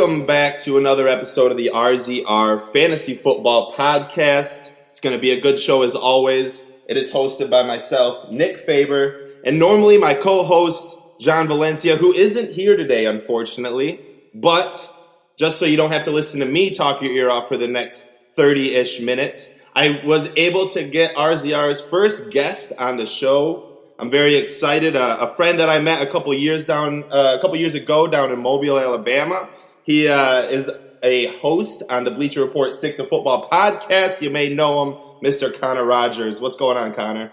Welcome back to another episode of the RZR Fantasy Football Podcast. It's going to be a good show as always. It is hosted by myself, Nick Faber, and normally my co-host, John Valencia, who isn't here today, unfortunately. But just so you don't have to listen to me talk your ear off for the next 30-ish minutes, I was able to get RZR's first guest on the show. I'm very excited. A friend that I met a couple years ago down in Mobile, Alabama. He is a host on the Bleacher Report Stick to Football podcast. You may know him, Mr. Connor Rogers. What's going on, Connor?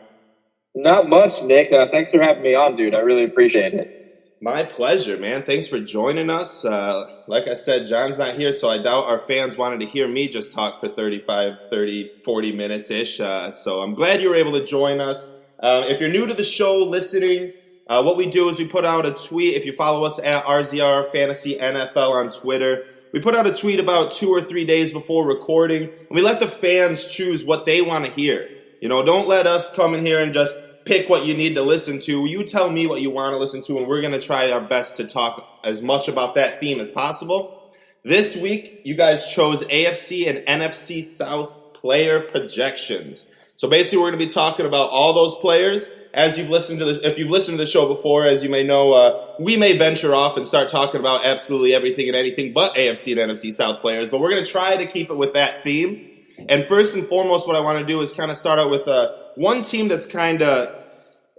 Not much, Nick. Thanks for having me on, dude. I really appreciate it. My pleasure, man. Thanks for joining us. Like I said, John's not here, so I doubt our fans wanted to hear me just talk for 40 minutes-ish. So I'm glad you were able to join us. If you're new to the show, listening, what we do is we put out a tweet. If you follow us at RZR Fantasy NFL on Twitter, we put out a tweet about 2 or 3 days before recording, and we let the fans choose what they want to hear. You know, don't let us come in here and just pick what you need to listen to. You tell me what you want to listen to, and we're going to try our best to talk as much about that theme as possible. This week, you guys chose AFC and NFC South player projections. So basically, we're going to be talking about all those players. If you've listened to the show before, as you may know, we may venture off and start talking about absolutely everything and anything but AFC and NFC South players. But we're going to try to keep it with that theme. And first and foremost, what I want to do is kind of start out with one team that's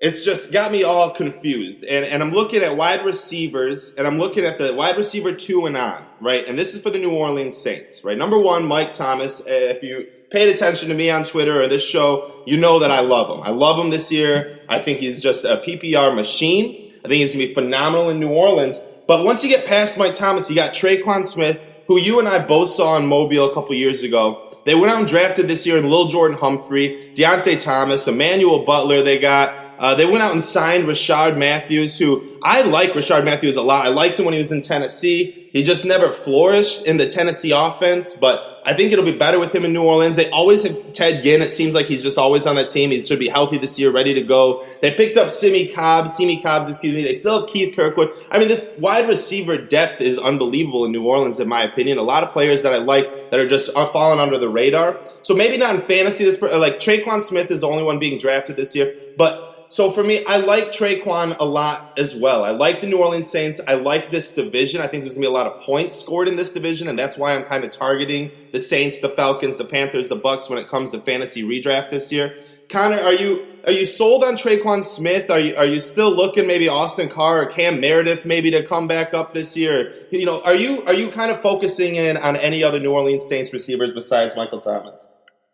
it's just got me all confused. And I'm looking at wide receivers, and I'm looking at the wide receiver 2 and on, right? And this is for the New Orleans Saints, right? Number 1, Mike Thomas. If you paid attention to me on Twitter or this show, you know that I love him. I love him this year. I think he's just a PPR machine. I think he's going to be phenomenal in New Orleans. But once you get past Mike Thomas, you got Traquan Smith, who you and I both saw in Mobile a couple years ago. They went out and drafted this year Lil Jordan Humphrey, Deontay Thomas, Emmanuel Butler they got. They went out and signed Rashard Matthews, who I like Rashard Matthews a lot. I liked him when he was in Tennessee. He just never flourished in the Tennessee offense, but I think it'll be better with him in New Orleans. They always have Ted Ginn. It seems like he's just always on that team. He should be healthy this year, ready to go. They picked up Simi Cobbs. They still have Keith Kirkwood. I mean, this wide receiver depth is unbelievable in New Orleans, in my opinion. A lot of players that I like that are just falling under the radar. So maybe not in fantasy. Like Traquan Smith is the only one being drafted this year, but so for me, I like Traquan a lot as well. I like the New Orleans Saints. I like this division. I think there's going to be a lot of points scored in this division, and that's why I'm kind of targeting the Saints, the Falcons, the Panthers, the Bucks when it comes to fantasy redraft this year. Connor, are you sold on Traquan Smith? Are you still looking maybe Austin Carr or Cam Meredith maybe to come back up this year? You know, are you kind of focusing in on any other New Orleans Saints receivers besides Michael Thomas?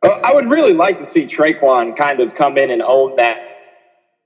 I would really like to see Traquan kind of come in and own that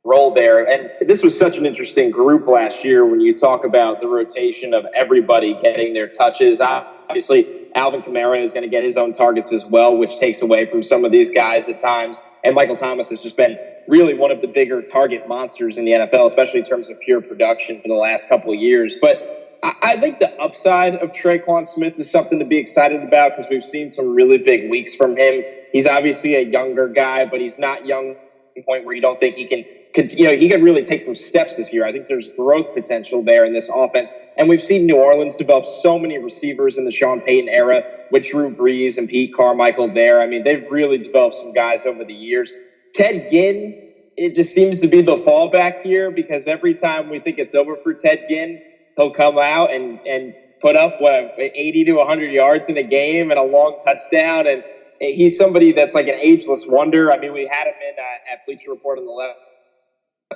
role there. And this was such an interesting group last year when you talk about the rotation of everybody getting their touches. Obviously, Alvin Kamara is going to get his own targets as well, which takes away from some of these guys at times. And Michael Thomas has just been really one of the bigger target monsters in the NFL, especially in terms of pure production for the last couple of years. But I think the upside of Traquan Smith is something to be excited about because we've seen some really big weeks from him. He's obviously a younger guy, but he's not young to the point where you don't think he can he could really take some steps this year. I think there's growth potential there in this offense. And we've seen New Orleans develop so many receivers in the Sean Payton era with Drew Brees and Pete Carmichael there. I mean, they've really developed some guys over the years. Ted Ginn, it just seems to be the fallback here because every time we think it's over for Ted Ginn, he'll come out and put up 80 to 100 yards in a game and a long touchdown. And he's somebody that's like an ageless wonder. I mean, we had him in at Bleacher Report on the left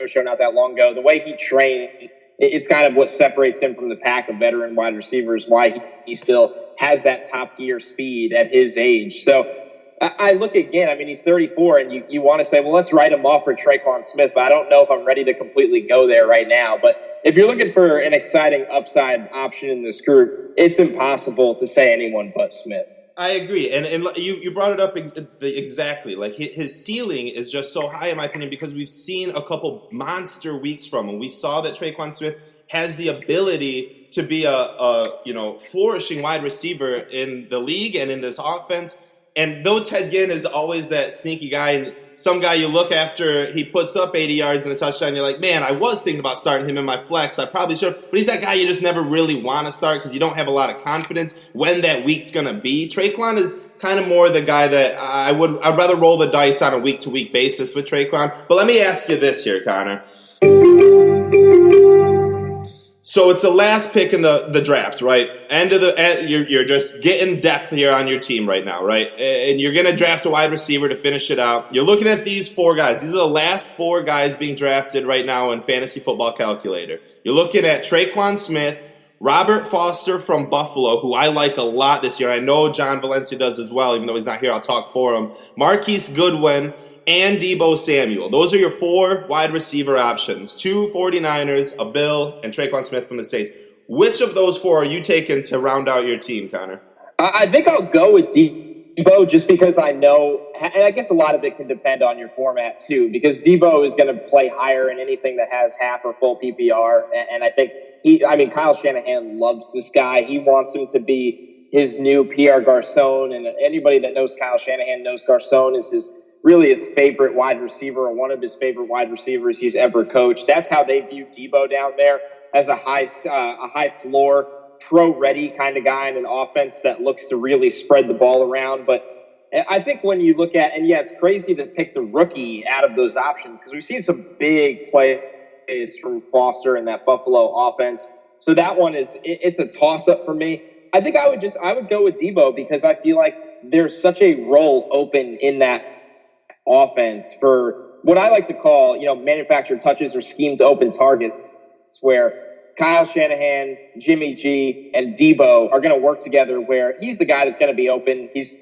show not that long ago. The way he trains, it's kind of what separates him from the pack of veteran wide receivers, why he still has that top gear speed at his age. So I look again, I mean, he's 34 and you want to say, well, let's write him off for Traquan Smith, but I don't know if I'm ready to completely go there right now. But if you're looking for an exciting upside option in this group, it's impossible to say anyone but Smith. I agree, and you brought it up exactly. Like his ceiling is just so high, in my opinion, because we've seen a couple monster weeks from him. We saw that Traquan Smith has the ability to be a flourishing wide receiver in the league and in this offense. And though Ted Ginn is always that sneaky guy, and some guy you look after he puts up 80 yards and a touchdown, you're like, man, I was thinking about starting him in my flex. I probably should. But he's that guy you just never really want to start because you don't have a lot of confidence when that week's going to be. Traquan is kind of more the guy that I'd rather roll the dice on a week-to-week basis with Traquan. But let me ask you this here, Connor. So it's the last pick in the draft, right? You're just getting depth here on your team right now, right? And you're going to draft a wide receiver to finish it out. You're looking at these 4 guys. These are the last 4 guys being drafted right now in Fantasy Football Calculator. You're looking at Traquan Smith, Robert Foster from Buffalo, who I like a lot this year. I know John Valencia does as well, even though he's not here. I'll talk for him. Marquise Goodwin, and Deebo Samuel. Those are your 4 wide receiver options. 2 49ers, a Bill, and Traquan Smith from the Saints. Which of those 4 are you taking to round out your team, Connor? I think I'll go with Deebo just because I know, and I guess a lot of it can depend on your format too, because Deebo is going to play higher in anything that has half or full PPR. And I think Kyle Shanahan loves this guy. He wants him to be his new Pierre Garçon. And anybody that knows Kyle Shanahan knows Garçon is his favorite wide receiver, or one of his favorite wide receivers he's ever coached. That's how they view Deebo down there, as a high floor, pro-ready kind of guy in an offense that looks to really spread the ball around. But I think when you look at, and yeah, it's crazy to pick the rookie out of those options because we've seen some big plays from Foster in that Buffalo offense. So that one it's a toss-up for me. I think I would go with Deebo because I feel like there's such a role open in that offense for what I like to call, manufactured touches or schemed open targets, where Kyle Shanahan, Jimmy G, and Deebo are going to work together, where he's the guy that's going to be open. He's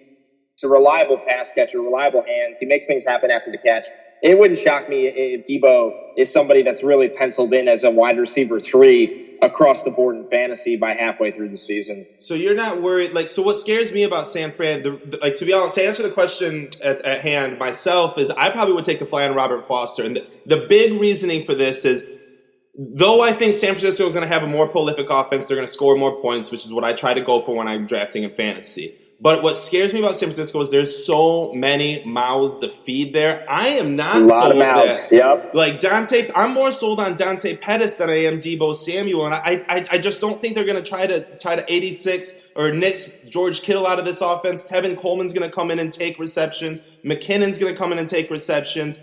a reliable pass catcher, reliable hands. He makes things happen after the catch. It wouldn't shock me if Deebo is somebody that's really penciled in as a wide receiver 3 across the board in fantasy by halfway through the season. So you're not worried, so what scares me about San Fran, to be honest, to answer the question at hand myself, is I probably would take the fly on Robert Foster. And the big reasoning for this is, though I think San Francisco is going to have a more prolific offense, they're going to score more points, which is what I try to go for when I'm drafting in fantasy. But what scares me about San Francisco is there's so many mouths to feed there. I am not sold. A lot of mouths, yep. I'm more sold on Dante Pettis than I am Deebo Samuel, and I just don't think they're going to try to 86 or nix George Kittle out of this offense. Tevin Coleman's going to come in and take receptions. McKinnon's going to come in and take receptions.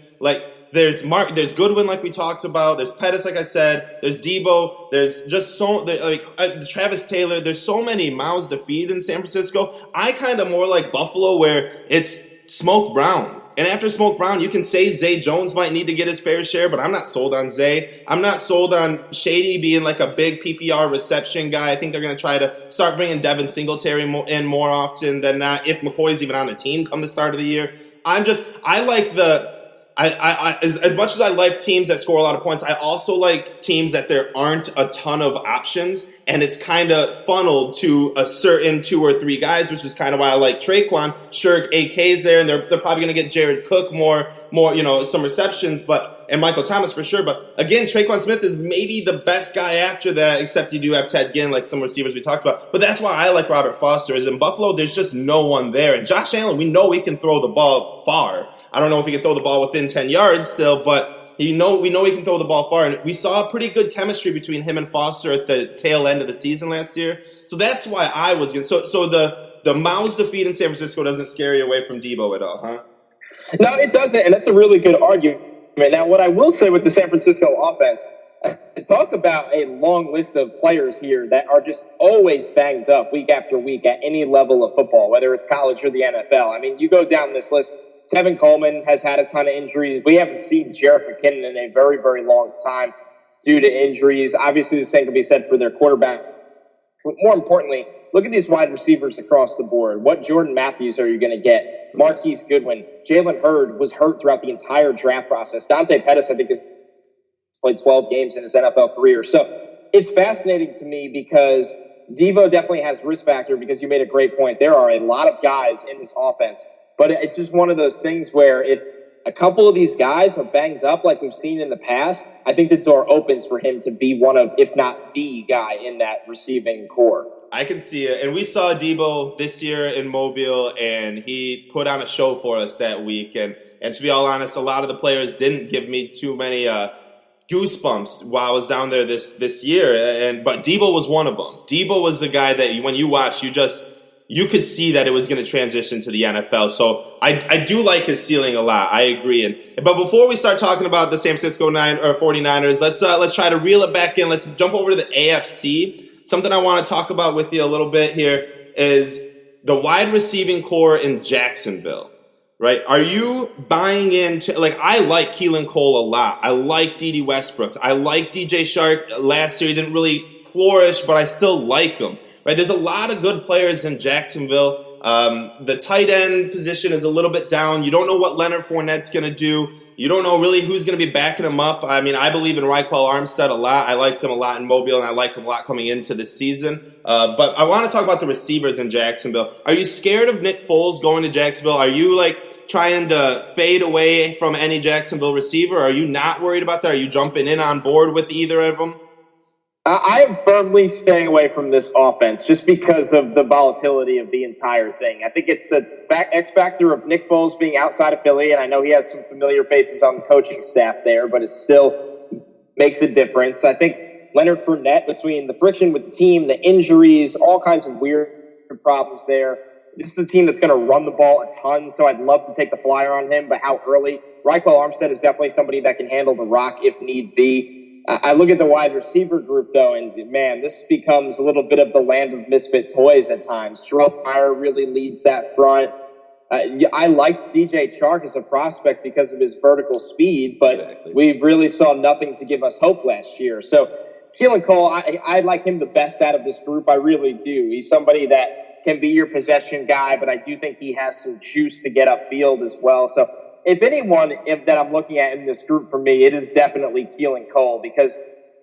There's Goodwin, like we talked about. There's Pettis, like I said. There's Deebo. There's just Travis Taylor. There's so many mouths to feed in San Francisco. I kind of more like Buffalo, where it's Smoke Brown. And after Smoke Brown, you can say Zay Jones might need to get his fair share, but I'm not sold on Zay. I'm not sold on Shady being like a big PPR reception guy. I think they're going to try to start bringing Devin Singletary in more often than not, if McCoy's even on the team come the start of the year. As much as I like teams that score a lot of points, I also like teams that there aren't a ton of options, and it's kind of funneled to a certain 2 or 3 guys, which is kind of why I like Traquan. Sure, AK's there, and they're probably going to get Jared Cook more, some receptions, and Michael Thomas for sure. But again, Traquan Smith is maybe the best guy after that, except you do have Ted Ginn, like some receivers we talked about. But that's why I like Robert Foster. Is in Buffalo, there's just no one there, and Josh Allen, we know he can throw the ball far. I don't know if he can throw the ball within 10 yards still, but we know he can throw the ball far. And we saw a pretty good chemistry between him and Foster at the tail end of the season last year. So that's why I was going to. So the mouths to feed in San Francisco doesn't scare you away from Deebo at all, huh? No, it doesn't, and that's a really good argument. Now, what I will say with the San Francisco offense, talk about a long list of players here that are just always banged up week after week at any level of football, whether it's college or the NFL. I mean, you go down this list. Tevin Coleman has had a ton of injuries. We haven't seen Jerick McKinnon in a very, very long time due to injuries. Obviously, the same can be said for their quarterback. But more importantly, look at these wide receivers across the board. What Jordan Matthews are you going to get? Marquise Goodwin. Jalen Hurd was hurt throughout the entire draft process. Dante Pettis, I think, has played 12 games in his NFL career. So it's fascinating to me because Deebo definitely has risk factor, because you made a great point. There are a lot of guys in this offense. But it's just one of those things where if a couple of these guys are banged up like we've seen in the past, I think the door opens for him to be one of, if not the guy in that receiving core. I can see it. And we saw Deebo this year in Mobile, and he put on a show for us that week. And And to be all honest, a lot of the players didn't give me too many goosebumps while I was down there this year. But Debo was one of them. Debo was the guy that when you watch, you could see that it was going to transition to the NFL. So I do like his ceiling a lot. I agree. But before we start talking about the San Francisco 49ers, let's try to reel it back in. Let's jump over to the AFC. Something I want to talk about with you a little bit here is the wide receiving core in Jacksonville. Right? Are you buying into, I like Keelan Cole a lot. I like D.D. Westbrook. I like DJ Shark. Last year he didn't really flourish, but I still like him. Right? There's a lot of good players in Jacksonville. The tight end position is a little bit down. You don't know what Leonard Fournette's going to do. You don't know really who's going to be backing him up. I mean, I believe in Raekwon Armstead a lot. I liked him a lot in Mobile, and I like him a lot coming into this season. But I want to talk about the receivers in Jacksonville. Are you scared of Nick Foles going to Jacksonville? Are you, trying to fade away from any Jacksonville receiver? Are you not worried about that? Are you jumping in on board with either of them? I am firmly staying away from this offense just because of the volatility of the entire thing. I think it's the X factor of Nick Foles being outside of Philly, and I know he has some familiar faces on the coaching staff there, but it still makes a difference. I think Leonard Fournette, between the friction with the team, the injuries, all kinds of weird problems there, this is a team that's going to run the ball a ton, so I'd love to take the flyer on him, but how early? Raekwon Armstead is definitely somebody that can handle the rock if need be. I look at the wide receiver group, though, and, man, this becomes a little bit of the land of misfit toys at times. Terrell Pryor really leads that front. I like DJ Chark as a prospect because of his vertical speed, but we really saw nothing to give us hope last year. So Keelan Cole, I like him the best out of this group. I really do. He's somebody that can be your possession guy, but I do think he has some juice to get upfield as well. So if anyone that I'm looking at in this group for me, it is definitely Keelan Cole, because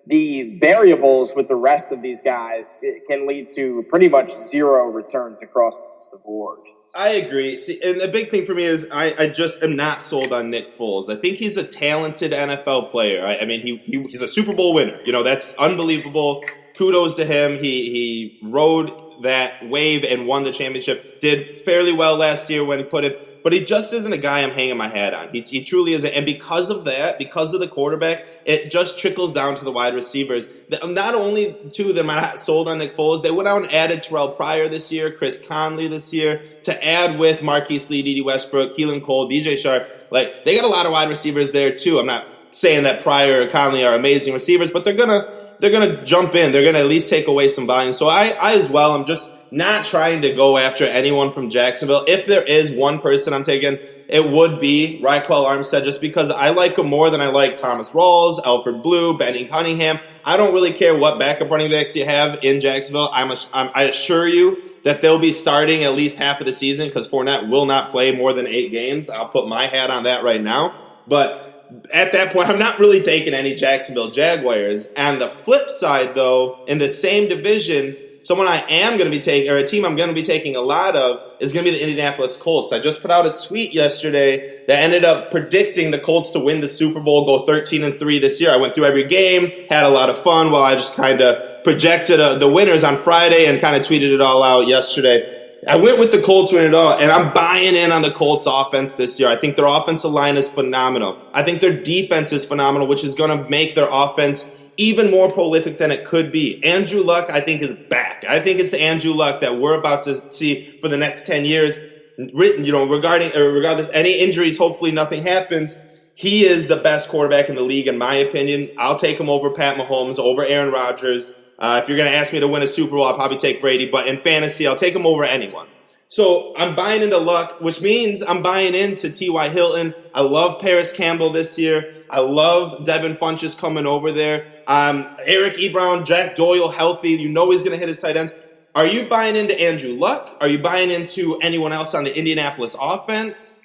the variables with the rest of these guys, it can lead to pretty much zero returns across the board. I agree. See, and the big thing for me is I just am not sold on Nick Foles. I think he's a talented NFL player. I mean, he's a Super Bowl winner. That's unbelievable. Kudos to him. He rode that wave and won the championship. Did fairly well last year when he put it, but he just isn't a guy I'm hanging my hat on. He truly isn't. And because of that, because of the quarterback, it just trickles down to the wide receivers. Not only two of them are not sold on Nick Foles, they went out and added Terrell Pryor this year, Chris Conley this year, to add with Marquise Lee, D.D. Westbrook, Keelan Cole, DJ Sharp. They got a lot of wide receivers there too. I'm not saying that Pryor or Conley are amazing receivers, but they're gonna jump in. They're gonna at least take away some volume. So I as well, I'm just not trying to go after anyone from Jacksonville. If there is one person I'm taking, it would be Raekwon Armstead, just because I like him more than I like Thomas Rawls, Alfred Blue, Benny Cunningham. I don't really care what backup running backs you have in Jacksonville. I assure you that they'll be starting at least half of the season, because Fournette will not play more than 8 games. I'll put my hat on that right now. But at that point, I'm not really taking any Jacksonville Jaguars. And the flip side, though, in the same division, someone I am going to be taking, or a team I'm going to be taking a lot of, is going to be the Indianapolis Colts. I just put out a tweet yesterday that ended up predicting the Colts to win the Super Bowl, go 13-3 this year. I went through every game, had a lot of fun while I just kind of projected the winners on Friday and kind of tweeted it all out yesterday. I went with the Colts winning it all, and I'm buying in on the Colts offense this year. I think their offensive line is phenomenal. I think their defense is phenomenal, which is going to make their offense even more prolific than it could be. Andrew Luck, I think, is back. I think it's the Andrew Luck that we're about to see for the next 10 years. Regardless, any injuries, hopefully nothing happens. He is the best quarterback in the league, in my opinion. I'll take him over Pat Mahomes, over Aaron Rodgers. If you're going to ask me to win a Super Bowl, I'll probably take Brady. But in fantasy, I'll take him over anyone. So I'm buying into Luck, which means I'm buying into T.Y. Hilton. I love Paris Campbell this year. I love Devin Funchess coming over there. Eric Ebron, Jack Doyle healthy. You know he's going to hit his tight ends. Are you buying into Andrew Luck? Are you buying into anyone else on the Indianapolis offense?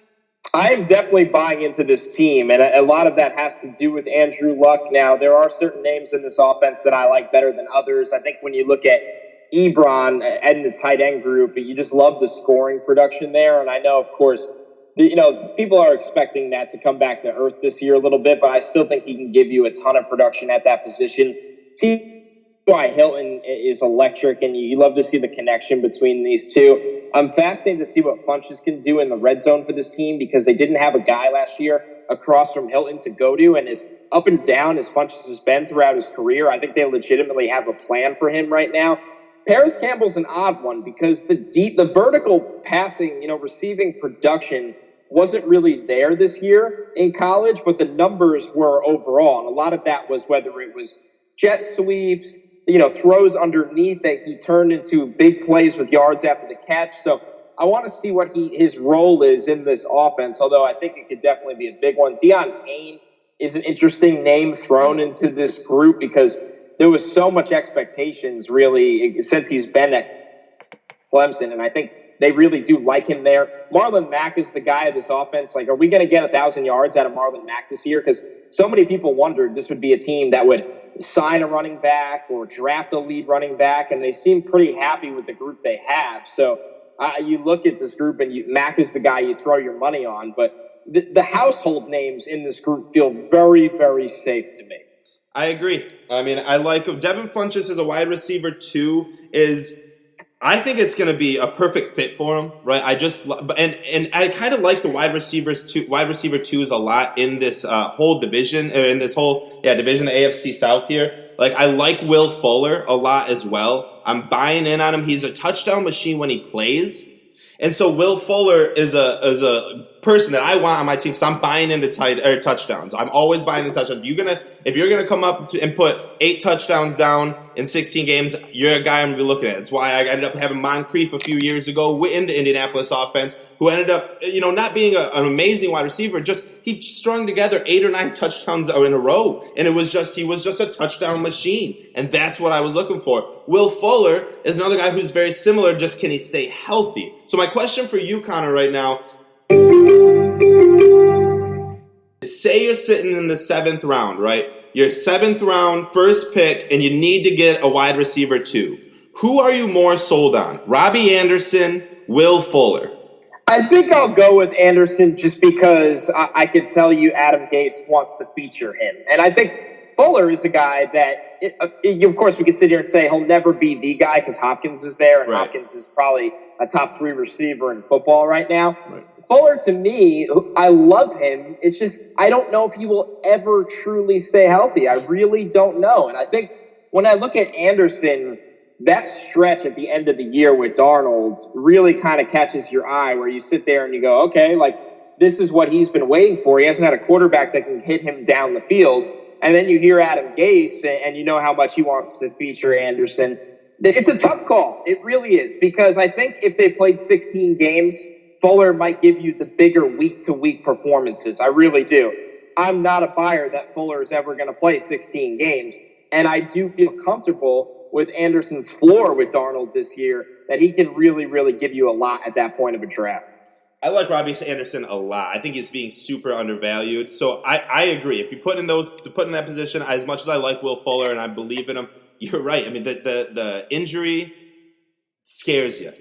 I am definitely buying into this team, and a lot of that has to do with Andrew Luck. Now, there are certain names in this offense that I like better than others. I think when you look at Ebron and the tight end group, you just love the scoring production there. And I know, of course, people are expecting that to come back to earth this year a little bit, but I still think he can give you a ton of production at that position. Why Hilton is electric, and you love to see the connection between these two. I'm fascinated to see what Funches can do in the red zone for this team because they didn't have a guy last year across from Hilton to go to, and as up and down as Funches has been throughout his career, I think they legitimately have a plan for him right now. Paris Campbell's an odd one because the vertical passing, receiving production wasn't really there this year in college, but the numbers were overall, and a lot of that was whether it was jet sweeps, throws underneath that he turned into big plays with yards after the catch. So I want to see what his role is in this offense, although I think it could definitely be a big one. Deion Kane is an interesting name thrown into this group because there was so much expectations really since he's been at Clemson, and I think they really do like him there. Marlon Mack is the guy of this offense. Like, are we going to get 1,000 yards out of Marlon Mack this year? Because so many people wondered this would be a team that would sign a running back or draft a lead running back, and they seem pretty happy with the group they have. So you look at this group, and Mack is the guy you throw your money on. But the household names in this group feel very, very safe to me. I agree. I mean, I like Devin Funchess as a wide receiver too. I think it's going to be a perfect fit for him, right? And I kind of like the wide receiver twos a lot in this whole division, or in this whole division, the AFC South here. Like, I like Will Fuller a lot as well. I'm buying in on him. He's a touchdown machine when he plays. And so Will Fuller is a person that I want on my team, so I'm buying into touchdowns. I'm always buying into touchdowns. If you're gonna come up and put 8 touchdowns down in 16 games, you're a guy I'm gonna be looking at. That's why I ended up having Moncrief a few years ago in the Indianapolis offense, who ended up, not being an amazing wide receiver. Just he strung together 8 or 9 touchdowns in a row, and he was just a touchdown machine, and that's what I was looking for. Will Fuller is another guy who's very similar. Just can he stay healthy? So my question for you, Connor, right now. Say you're sitting in the 7th round, right? Your 7th round, first pick, and you need to get a wide receiver too. Who are you more sold on? Robbie Anderson, Will Fuller? I think I'll go with Anderson just because I can tell you Adam Gase wants to feature him. And I think Fuller is a guy that, of course, we could sit here and say he'll never be the guy because Hopkins is there, and right. Hopkins is probably a top 3 receiver in football right now. Right. Fuller, to me, I love him. It's just I don't know if he will ever truly stay healthy. I really don't know. And I think when I look at Anderson, that stretch at the end of the year with Darnold really kind of catches your eye where you sit there and you go, okay, like this is what he's been waiting for. He hasn't had a quarterback that can hit him down the field. And then you hear Adam Gase, and you know how much he wants to feature Anderson. It's a tough call. It really is. Because I think if they played 16 games, Fuller might give you the bigger week-to-week performances. I really do. I'm not a buyer that Fuller is ever going to play 16 games. And I do feel comfortable with Anderson's floor with Darnold this year that he can really, really give you a lot at that point of a draft. I like Robbie Anderson a lot. I think he's being super undervalued. So I agree. If you put in that position, as much as I like Will Fuller and I believe in him, you're right. I mean, the injury scares you.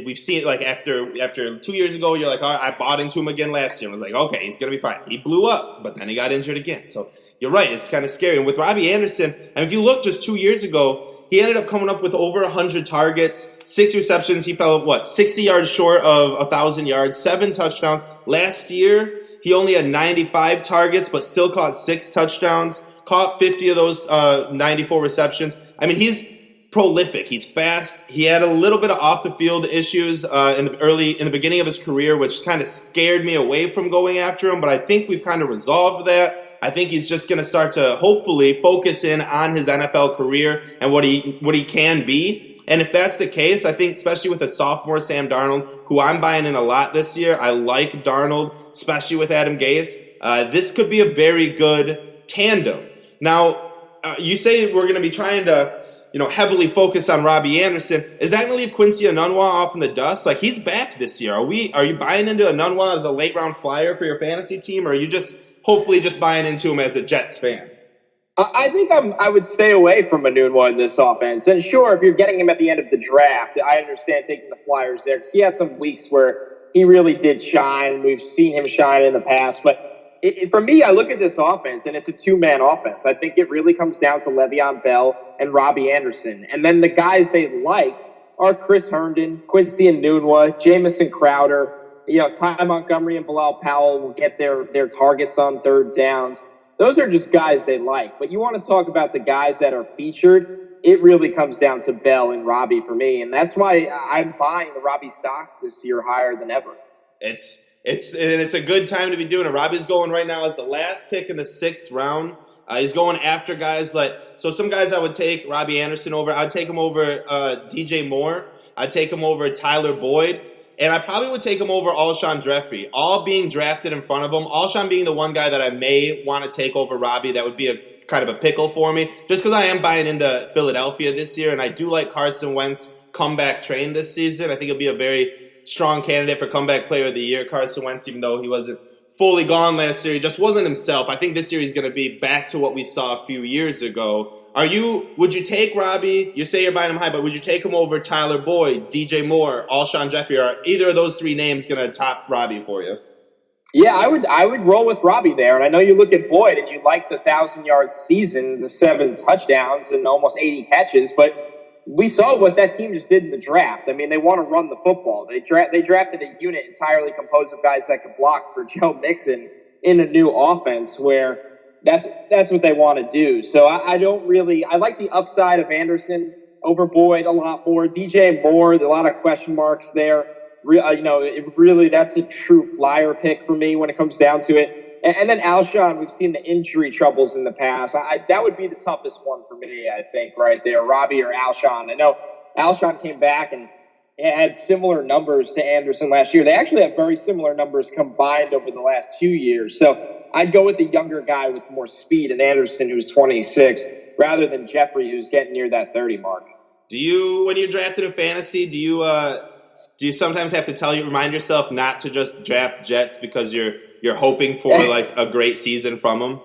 We've seen it like after 2 years ago, you're like, all right, I bought into him again last year. I was like, okay, he's going to be fine. He blew up, but then he got injured again. So you're right. It's kind of scary. And with Robbie Anderson, and if you look just 2 years ago, he ended up coming up with over 100 targets, 6 receptions. He fell, 60 yards short of 1,000 yards, 7 touchdowns. Last year, he only had 95 targets, but still caught 6 touchdowns, caught 50 of those 94 receptions. I mean, he's prolific. He's fast. He had a little bit of off-the-field issues in the beginning of his career, which kind of scared me away from going after him, but I think we've kind of resolved that. I think he's just going to start to hopefully focus in on his NFL career and what he can be. And if that's the case, I think especially with a sophomore Sam Darnold, who I'm buying in a lot this year, I like Darnold, especially with Adam Gase. This could be a very good tandem. Now, you say we're going to be trying to, heavily focus on Robbie Anderson. Is that going to leave Quincy Enunwa off in the dust? Like, he's back this year. Are you buying into Enunwa as a late round flyer for your fantasy team, or are you just hopefully just buying into him as a Jets fan? I think I would stay away from Enunwa in this offense. And sure, if you're getting him at the end of the draft, I understand taking the Flyers there because he had some weeks where he really did shine. We've seen him shine in the past. But For me, I look at this offense, and it's a two-man offense. I think it really comes down to Le'Veon Bell and Robbie Anderson. And then the guys they like are Chris Herndon, Quincy Enunwa, Jamison Crowder. Ty Montgomery and Bilal Powell will get their targets on third downs. Those are just guys they like. But you want to talk about the guys that are featured, it really comes down to Bell and Robbie for me. And that's why I'm buying the Robbie stock this year higher than ever. It's a good time to be doing it. Robbie's going right now as the last pick in the 6th round. He's going after guys so some guys I would take Robbie Anderson over. I'd take him over DJ Moore. I'd take him over Tyler Boyd. And I probably would take him over Alshon Jeffrey, all being drafted in front of him. Alshon being the one guy that I may want to take over Robbie. That would be a kind of a pickle for me, just because I am buying into Philadelphia this year, and I do like Carson Wentz comeback train this season. I think he'll be a very strong candidate for comeback player of the year, Carson Wentz, even though he wasn't fully gone last year. He just wasn't himself. I think this year he's going to be back to what we saw a few years ago. Would you take Robbie? You say you're buying him high, but would you take him over Tyler Boyd, DJ Moore, Alshon Jeffrey? Are either of those three names going to top Robbie for you? Yeah, I would roll with Robbie there. And I know you look at Boyd and you like the 1,000-yard season, the 7 touchdowns and almost 80 catches, but we saw what that team just did in the draft. I mean, they want to run the football. They drafted a unit entirely composed of guys that could block for Joe Mixon in a new offense where that's what they want to do. So I like the upside of Anderson over Boyd a lot more. DJ Moore, a lot of question marks there. That's a true flyer pick for me when it comes down to it. And then Alshon, we've seen the injury troubles in the past. That would be the toughest one for me, I think, right there, Robbie or Alshon. I know Alshon came back and had similar numbers to Anderson last year. They actually have very similar numbers combined over the last 2 years. So I'd go with the younger guy with more speed and Anderson, who's 26, rather than Jeffrey, who's getting near that 30 mark. When you're drafted in fantasy, do you sometimes have to remind yourself not to just draft Jets because you're hoping for like a great season from them?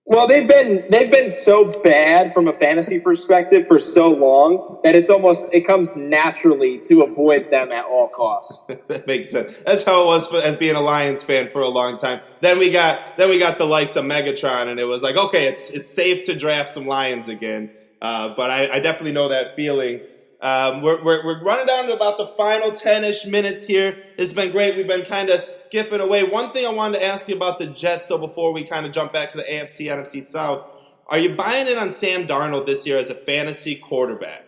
Well, they've been so bad from a fantasy perspective for so long that it comes naturally to avoid them at all costs. That makes sense. That's how it was as being a Lions fan for a long time. Then we got the likes of Megatron, and it was like, okay, it's safe to draft some Lions again. But I definitely know that feeling. We're running down to about the final 10-ish minutes here. It's been great. We've been kind of skipping away. One thing I wanted to ask you about the Jets, though, before we kind of jump back to the AFC, NFC South. Are you buying in on Sam Darnold this year as a fantasy quarterback?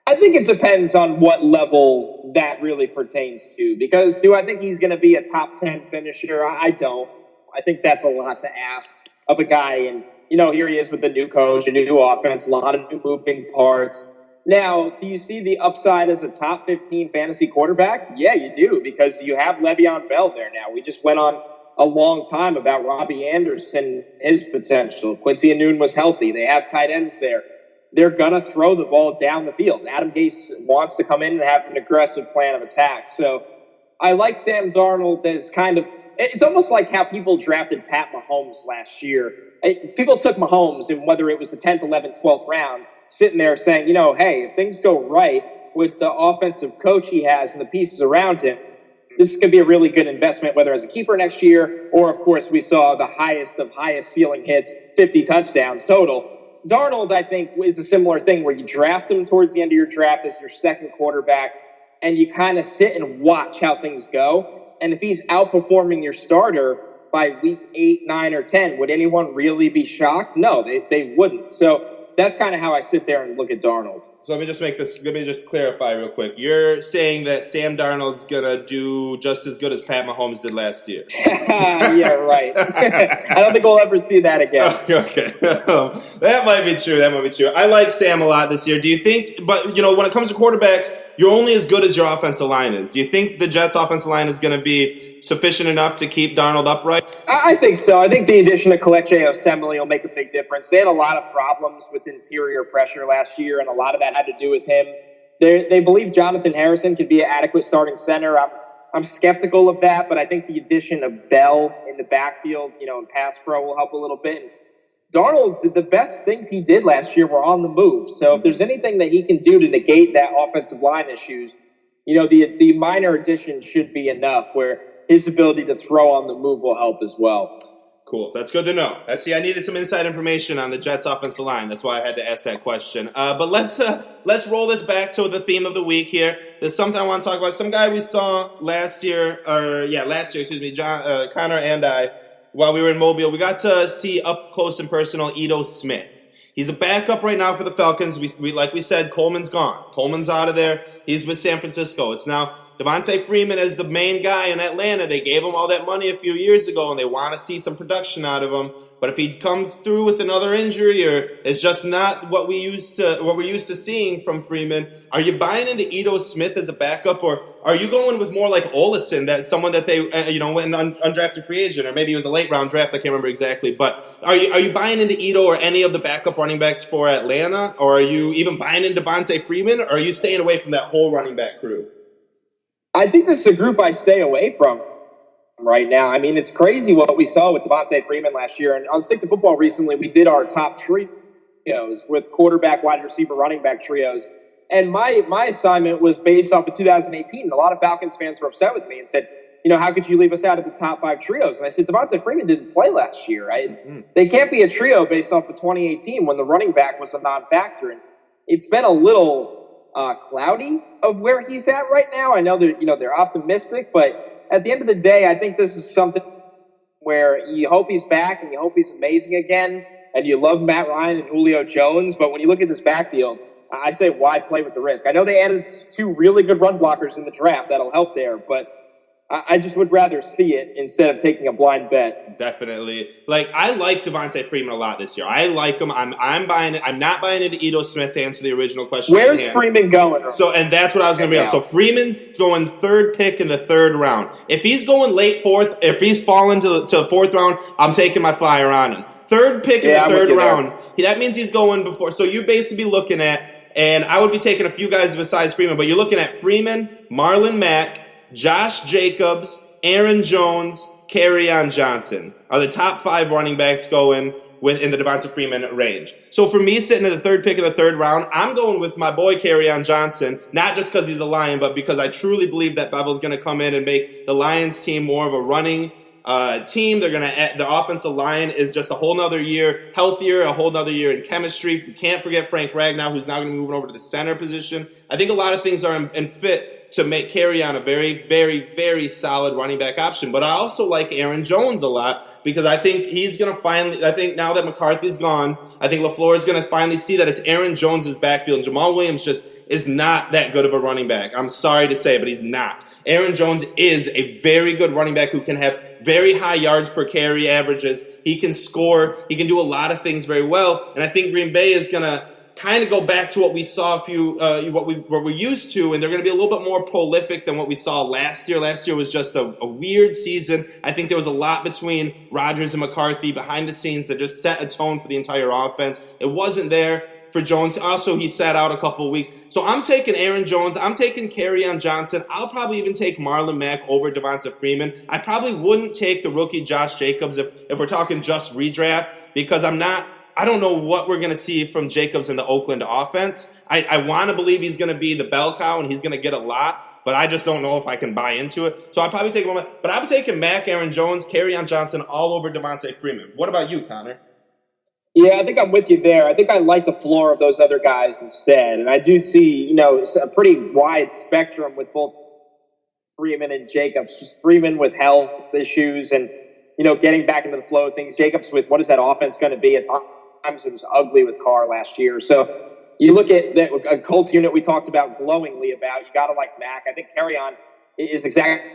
I think it depends on what level that really pertains to. Because do I think he's going to be a top 10 finisher? I don't. I think that's a lot to ask of a guy. And, here he is with the new coach, a new offense, a lot of new moving parts. Now, do you see the upside as a top 15 fantasy quarterback? Yeah, you do, because you have Le'Veon Bell there now. We just went on a long time about Robbie Anderson, his potential. Quincy Enunwa was healthy. They have tight ends there. They're going to throw the ball down the field. Adam Gase wants to come in and have an aggressive plan of attack. So I like Sam Darnold as it's almost like how people drafted Pat Mahomes last year. People took Mahomes, and whether it was the 10th, 11th, 12th round, sitting there saying, hey, if things go right with the offensive coach he has and the pieces around him, this could be a really good investment, whether as a keeper next year or, of course, we saw the highest of highest ceiling hits, 50 touchdowns total. Darnold, I think, is a similar thing where you draft him towards the end of your draft as your second quarterback, and you kind of sit and watch how things go. And if he's outperforming your starter by week 8, 9, or 10, would anyone really be shocked? No, they wouldn't. So that's kind of how I sit there and look at Darnold. So let me just clarify real quick. You're saying that Sam Darnold's going to do just as good as Pat Mahomes did last year. Yeah, right. I don't think we'll ever see that again. Okay. That might be true. I like Sam a lot this year. Do you think, but when it comes to quarterbacks, you're only as good as your offensive line is. Do you think the Jets' offensive line is going to be sufficient enough to keep Darnold upright? I think so. I think the addition of Kelechi Osemele will make a big difference. They had a lot of problems with interior pressure last year, and a lot of that had to do with him. They believe Jonathan Harrison could be an adequate starting center. I'm skeptical of that, but I think the addition of Bell in the backfield, and pass pro will help a little bit. And Darnold, the best things he did last year were on the move. So if there's anything that he can do to negate that offensive line issues, the minor addition should be enough where his ability to throw on the move will help as well. Cool. That's good to know. See, I needed some inside information on the Jets' offensive line. That's why I had to ask that question. But let's roll this back to the theme of the week here. There's something I want to talk about. Some guy we saw last year, John, Connor and I, while we were in Mobile, we got to see up close and personal Ito Smith. He's a backup right now for the Falcons. We like we said, Coleman's gone. Coleman's out of there. He's with San Francisco. It's now Devontae Freeman as the main guy in Atlanta. They gave him all that money a few years ago, and they want to see some production out of him. But if he comes through with another injury, or it's just not what we're used to seeing from Freeman, are you buying into Ito Smith as a backup, or are you going with more like Olesen, that's someone that they went undrafted free agent, or maybe it was a late round draft? I can't remember exactly. But are you buying into Ito or any of the backup running backs for Atlanta, or are you even buying into Devontae Freeman, or are you staying away from that whole running back crew? I think this is a group I stay away from right now. I mean, it's crazy what we saw with Devontae Freeman last year. And on Stick to Football recently, we did our top trios with quarterback, wide receiver, running back trios. And my assignment was based off of 2018. And a lot of Falcons fans were upset with me and said, how could you leave us out of the top 5 trios? And I said, Devontae Freeman didn't play last year, right? They can't be a trio based off of 2018 when the running back was a non-factor. And it's been a little cloudy of where he's at right now. I know they're optimistic, but at the end of the day, I think this is something where you hope he's back and you hope he's amazing again, and you love Matt Ryan and Julio Jones. But when you look at this backfield, I say, why play with the risk? I know they added 2 really good run blockers in the draft. That'll help there, but I just would rather see it instead of taking a blind bet. Definitely. I like Devontae Freeman a lot this year. I like him. I'm buying it. I'm not buying into Ito Smith to answer the original question. Where's Freeman going? And that's what I was going to bring up. So Freeman's going 3rd pick in the 3rd round. If he's going late 4th, if he's falling to 4th round, I'm taking my flyer on him. 3rd pick in the 3rd round. That means he's going before. So you basically be looking at, and I would be taking a few guys besides Freeman, but you're looking at Freeman, Marlon Mack, Josh Jacobs, Aaron Jones, Kerryon Johnson are the top 5 running backs going in the Devontae Freeman range. So for me, sitting at the 3rd pick of the 3rd round, I'm going with my boy Kerryon Johnson, not just because he's a Lion, but because I truly believe that Bevel's going to come in and make the Lions team more of a running team. They're going to the offensive line is just a whole nother year healthier, a whole nother year in chemistry. You can't forget Frank Ragnow, who's now going to be moving over to the center position. I think a lot of things are in fit to make Kerryon a very, very, very solid running back option. But I also like Aaron Jones a lot because I think he's going to I think now that McCarthy's gone, I think LaFleur is going to finally see that it's Aaron Jones' backfield. And Jamal Williams just is not that good of a running back. I'm sorry to say, but he's not. Aaron Jones is a very good running back who can have very high yards per carry averages. He can score. He can do a lot of things very well. And I think Green Bay is going to kind of go back to what we saw what we're used to, and they're going to be a little bit more prolific than what we saw last year. Last year was just a weird season. I think there was a lot between Rodgers and McCarthy behind the scenes that just set a tone for the entire offense. It wasn't there for Jones. Also, he sat out a couple of weeks. So I'm taking Aaron Jones. I'm taking Kerryon Johnson. I'll probably even take Marlon Mack over Devonta Freeman. I probably wouldn't take the rookie Josh Jacobs if we're talking just redraft, because I don't know what we're going to see from Jacobs in the Oakland offense. I want to believe he's going to be the bell cow and he's going to get a lot, but I just don't know if I can buy into it. So I'll probably take him. But I'm taking Mack, Aaron Jones, Kerryon Johnson all over Devontae Freeman. What about you, Connor? Yeah, I think I'm with you there. I think I like the floor of those other guys instead. And I do see, a pretty wide spectrum with both Freeman and Jacobs. Just Freeman with health issues and, getting back into the flow of things. Jacobs with what is that offense going to be? At times it was ugly with Carr last year. So you look at a Colts unit we talked about glowingly about. You got to like Mack. I think Kerryon is exactly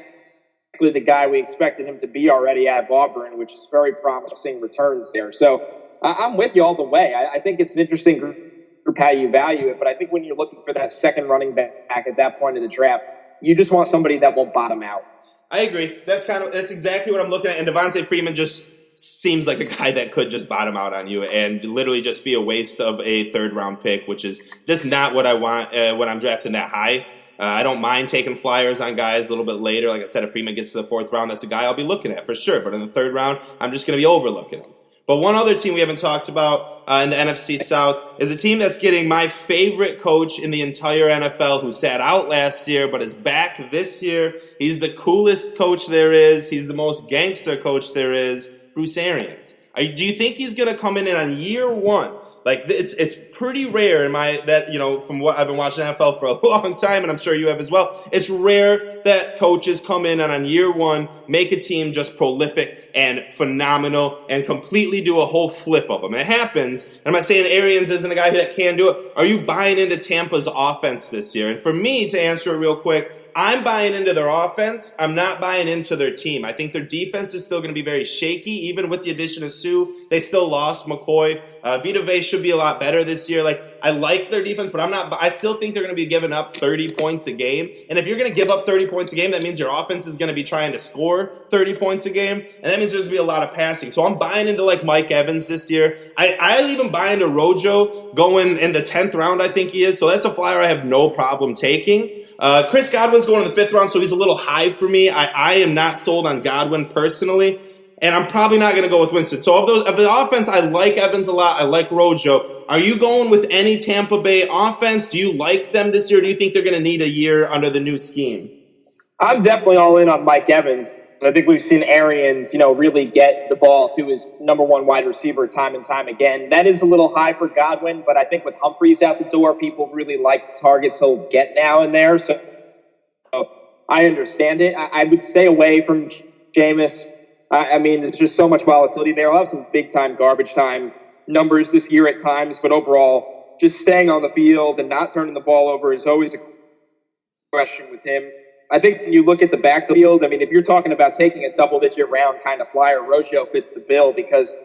the guy we expected him to be already at Auburn, which is very promising returns there. So I'm with you all the way. I think it's an interesting group how you value it, but I think when you're looking for that second running back at that point in the draft, you just want somebody that won't bottom out. I agree. That's exactly what I'm looking at. And Devontae Freeman just seems like a guy that could just bottom out on you and literally just be a waste of a 3rd round pick, which is just not what I want when I'm drafting that high. I don't mind taking flyers on guys a little bit later. Like I said, if Freeman gets to the 4th round, that's a guy I'll be looking at for sure. But in the 3rd round, I'm just going to be overlooking him. But one other team we haven't talked about in the NFC South is a team that's getting my favorite coach in the entire NFL who sat out last year but is back this year. He's the coolest coach there is. He's the most gangster coach there is, Bruce Arians. Do you think he's going to come in on year one? Like, it's pretty rare from what I've been watching NFL for a long time, and I'm sure you have as well. It's rare that coaches come in and on year one make a team just prolific and phenomenal and completely do a whole flip of them. It happens. And I'm not saying Arians isn't a guy that can do it. Are you buying into Tampa's offense this year? And for me, to answer it real quick, I'm buying into their offense. I'm not buying into their team. I think their defense is still going to be very shaky, even with the addition of Sue. They still lost McCoy. Vita Vea should be a lot better this year. I like their defense, but I still think they're going to be giving up 30 points a game. And if you're going to give up 30 points a game, that means your offense is going to be trying to score 30 points a game. And that means there's going to be a lot of passing. So I'm buying into Mike Evans this year. I'll even buy into Rojo going in the 10th round, I think he is. So that's a flyer I have no problem taking. Chris Godwin's going in the 5th round, so he's a little high for me. I am not sold on Godwin personally, and I'm probably not going to go with Winston. So of the offense, I like Evans a lot. I like Rojo. Are you going with any Tampa Bay offense? Do you like them this year? Or do you think they're going to need a year under the new scheme? I'm definitely all in on Mike Evans. I think we've seen Arians, really get the ball to his number one wide receiver time and time again. That is a little high for Godwin, but I think with Humphreys out the door, people really like the targets he'll get now and there. So I understand it. I would stay away from Jameis. There's just so much volatility there. He'll have some big-time garbage time numbers this year at times, but overall, just staying on the field and not turning the ball over is always a question with him. I think when you look at the backfield, if you're talking about taking a double-digit round kind of flyer, Rojo fits the bill because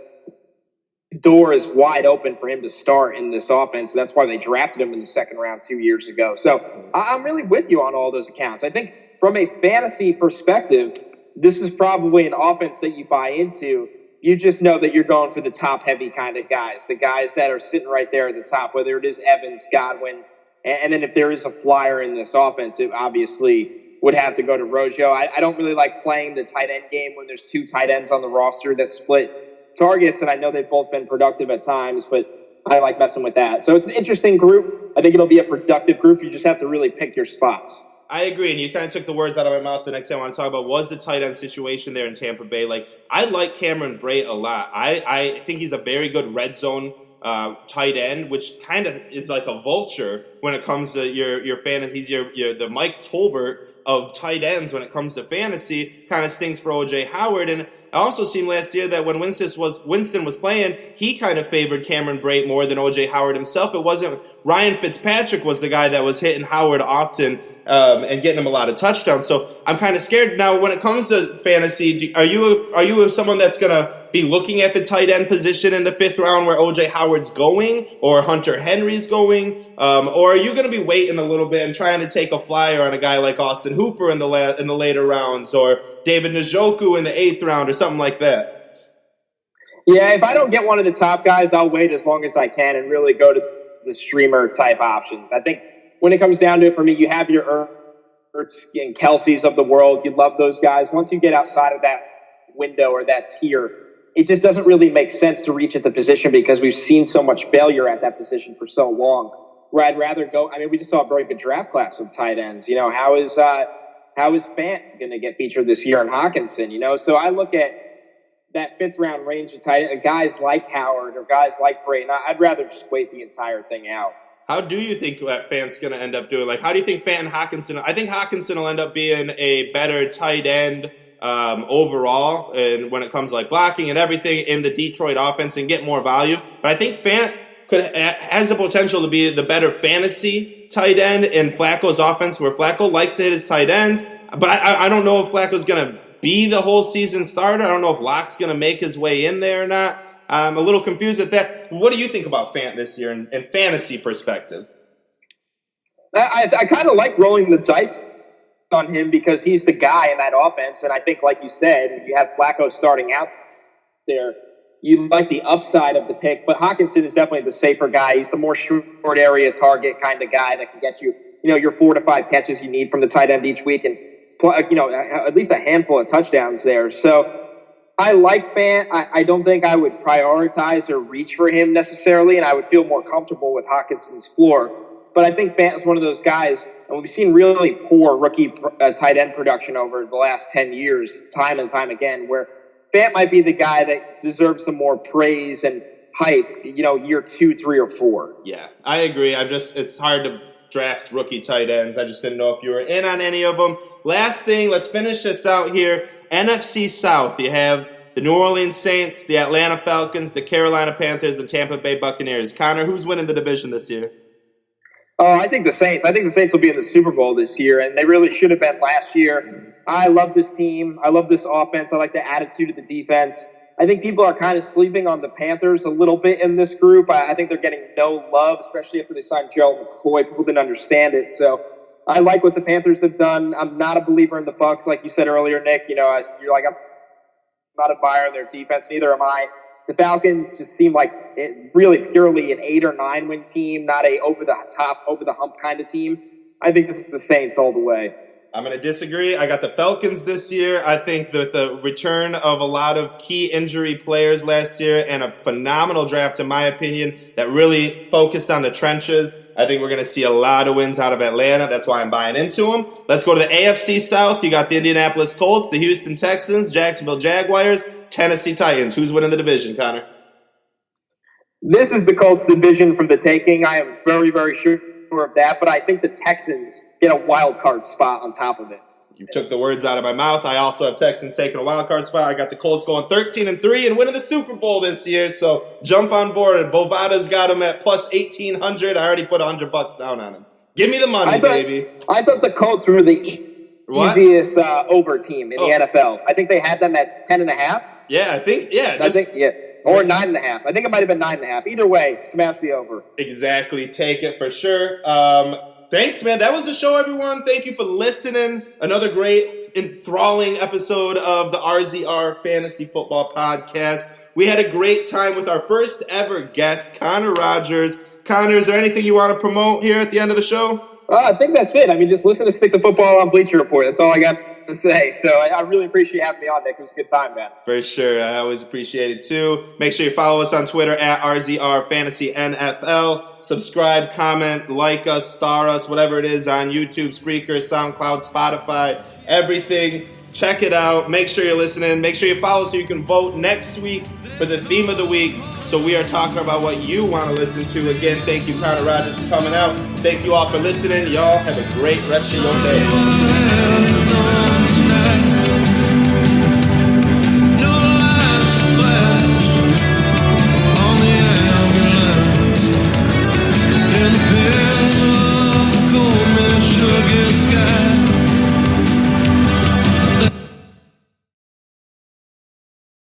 the door is wide open for him to start in this offense. That's why they drafted him in the 2nd round 2 years ago. So I'm really with you on all those accounts. I think from a fantasy perspective, this is probably an offense that you buy into. You just know that you're going for the top-heavy kind of guys, the guys that are sitting right there at the top, whether it is Evans, Godwin, and then if there is a flyer in this offense, it obviously would have to go to Rojo. I don't really like playing the tight end game when there's 2 tight ends on the roster that split targets, and I know they've both been productive at times, but I like messing with that. So it's an interesting group. I think it'll be a productive group. You just have to really pick your spots. I agree, and you kind of took the words out of my mouth. The next thing I want to talk about was the tight end situation there in Tampa Bay. I like Cameron Brate a lot. I think he's a very good red zone tight end, which kind of is like a vulture when it comes to your fantasy. He's the Mike Tolbert of tight ends when it comes to fantasy. Kind of stings for O.J. Howard. And it also seemed last year that when Winston was playing, he kind of favored Cameron Brate more than O.J. Howard himself. It wasn't Ryan Fitzpatrick was the guy that was hitting Howard often and getting him a lot of touchdowns. So I'm kind of scared. Now, when it comes to fantasy, are you someone that's going to be looking at the tight end position in the 5th round where O.J. Howard's going or Hunter Henry's going? Or are you going to be waiting a little bit and trying to take a flyer on a guy like Austin Hooper in the later rounds or David Njoku in the 8th round or something like that? Yeah, if I don't get one of the top guys, I'll wait as long as I can and really go to the streamer type options. I think when it comes down to it for me, you have your Ertz and Kelsey's of the world. You love those guys. Once you get outside of that window or that tier, it just doesn't really make sense to reach at the position because we've seen so much failure at that position for so long. Where I'd rather go. We just saw a very good draft class of tight ends. How is Fant going to get featured this year in Hawkinson? So I look at that 5th round range of tight end, guys like Howard or guys like Brayton. I'd rather just wait the entire thing out. How do you think that Fant's going to end up doing? How do you think Fant and Hawkinson? I think Hawkinson will end up being a better tight end overall, and when it comes to blocking and everything in the Detroit offense and get more value. But I think Fant has the potential to be the better fantasy tight end in Flacco's offense, where Flacco likes to hit his tight ends. But I don't know if Flacco's going to be the whole season starter. I don't know if Locke's going to make his way in there or not. I'm a little confused at that. What do you think about Fant this year in fantasy perspective? I kind of like rolling the dice on him because he's the guy in that offense. And I think, like you said, you have Flacco starting out there. You like the upside of the pick, but Hawkinson is definitely the safer guy. He's the more short area target kind of guy that can get you, your 4 to 5 catches you need from the tight end each week and, at least a handful of touchdowns there. So I like Fant. I don't think I would prioritize or reach for him necessarily, and I would feel more comfortable with Hawkinson's floor. But I think Fant is one of those guys, and we've seen really poor rookie tight end production over the last 10 years, time and time again, where Fant might be the guy that deserves the more praise and hype, year 2, 3, or 4. Yeah, I agree. It's hard to draft rookie tight ends. I just didn't know if you were in on any of them. Last thing, let's finish this out here. NFC South, you have the New Orleans Saints, the Atlanta Falcons, the Carolina Panthers, the Tampa Bay Buccaneers. Connor, who's winning the division this year? Oh, I think the Saints. I think the Saints will be in the Super Bowl this year, and they really should have been last year. I love this team. I love this offense. I like the attitude of the defense. I think people are kind of sleeping on the Panthers a little bit in this group. I think they're getting no love, especially after they signed Gerald McCoy. People didn't understand it. So I like what the Panthers have done. I'm not a believer in the Bucs, like you said earlier, Nick. You're like, I'm not a buyer in their defense. Neither am I. The Falcons just seem like really purely an 8 or 9 win team, not a over the top, over the hump kind of team. I think this is the Saints all the way. I'm going to disagree. I got the Falcons this year. I think that the return of a lot of key injury players last year and a phenomenal draft, in my opinion, that really focused on the trenches. I think we're going to see a lot of wins out of Atlanta. That's why I'm buying into them. Let's go to the AFC South. You got the Indianapolis Colts, the Houston Texans, Jacksonville Jaguars, Tennessee Titans. Who's winning the division, Connor? This is the Colts division from the taking. I am very, very sure of that, but I think the Texans get a wild card spot on top of it. You took the words out of my mouth. I also have Texans taking a wild card spot. I got the Colts going 13-3 and winning the Super Bowl this year. So jump on board. Bovada's got them at plus 1,800. I already put $100 down on him. Give me the money, baby. I thought the Colts were the easiest over team in the NFL. I think they had them at 10.5. Yeah, I think. Or 9.5. I think it might have been 9.5. Either way, smash the over. Exactly. Take it for sure. Thanks, man. That was the show, everyone. Thank you for listening. Another great, enthralling episode of the RZR Fantasy Football Podcast. We had a great time with our first ever guest, Connor Rogers. Connor, is there anything you want to promote here at the end of the show? I think that's it. I mean, just listen to Stick to Football on Bleacher Report. That's all I got to say. So I really appreciate having me on, Nick. It was a good time, man. For sure. I always appreciate it, too. Make sure you follow us on Twitter at RZR Fantasy NFL. Subscribe, comment, like us, star us, whatever it is on YouTube, Spreaker, SoundCloud, Spotify, everything. Check it out. Make sure you're listening. Make sure you follow so you can vote next week for the theme of the week. So we are talking about what you want to listen to. Again, thank you, Connor Rogers, for coming out. Thank you all for listening. Y'all have a great rest of your day.